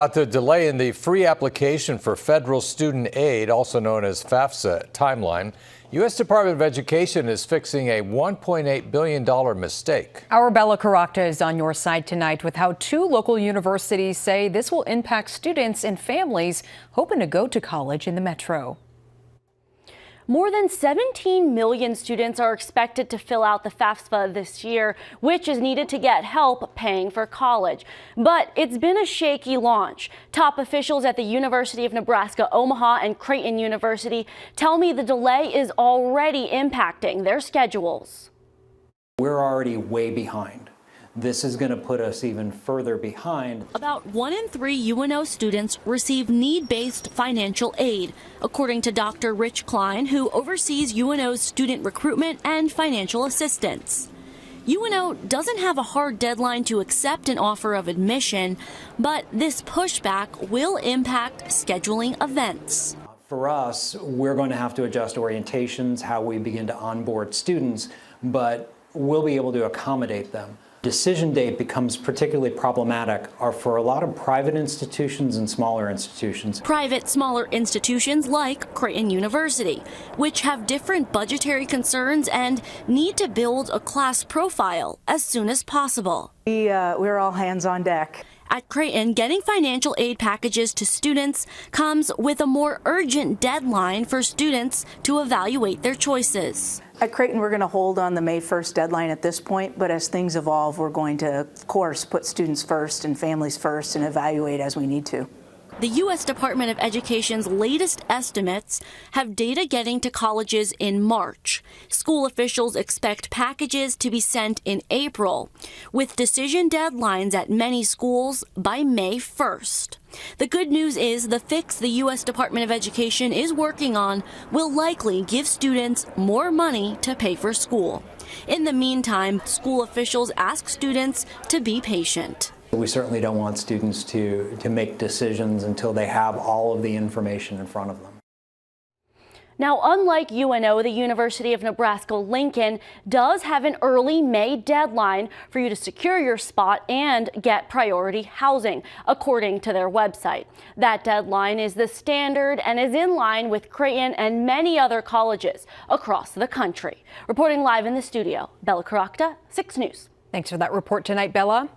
About the delay in the free application for federal student aid, also known as FAFSA timeline, U.S. Department of Education is fixing a $1.8 billion mistake. Our Bella Caracta is on your side tonight with how two local universities say this will impact students and families hoping to go to college in the metro. More than 17 million students are expected to fill out the FAFSA this year, which is needed to get help paying for college. But it's been a shaky launch. Top officials at the University of Nebraska, Omaha, and Creighton University tell me the delay is already impacting their schedules. We're already way behind. This is going to put us even further behind. About 1 in 3 UNO students receive need-based financial aid, according to Dr. Rich Klein, who oversees UNO's student recruitment and financial assistance. UNO doesn't have a hard deadline to accept an offer of admission, but this pushback will impact scheduling events. For us, we're going to have to adjust orientations, how we begin to onboard students, but we'll be able to accommodate them. Decision date becomes particularly problematic for a lot of private institutions and smaller institutions. Private, smaller institutions like Creighton University, which have different budgetary concerns and need to build a class profile as soon as possible. We're all hands on deck. At Creighton, getting financial aid packages to students comes with a more urgent deadline for students to evaluate their choices. At Creighton, we're going to hold on the May 1st deadline at this point, but as things evolve, we're going to, of course, put students first and families first and evaluate as we need to. The U.S. Department of Education's latest estimates have data getting to colleges in March. School officials expect packages to be sent in April, with decision deadlines at many schools by May 1st. The good news is the fix the U.S. Department of Education is working on will likely give students more money to pay for school. In the meantime, school officials ask students to be patient. We certainly don't want students to make decisions until they have all of the information in front of them. Now, unlike UNO, the University of Nebraska-Lincoln does have an early May deadline for you to secure your spot and get priority housing, according to their website. That deadline is the standard and is in line with Creighton and many other colleges across the country. Reporting live in the studio, Bella Caracta, 6 News. Thanks for that report tonight, Bella.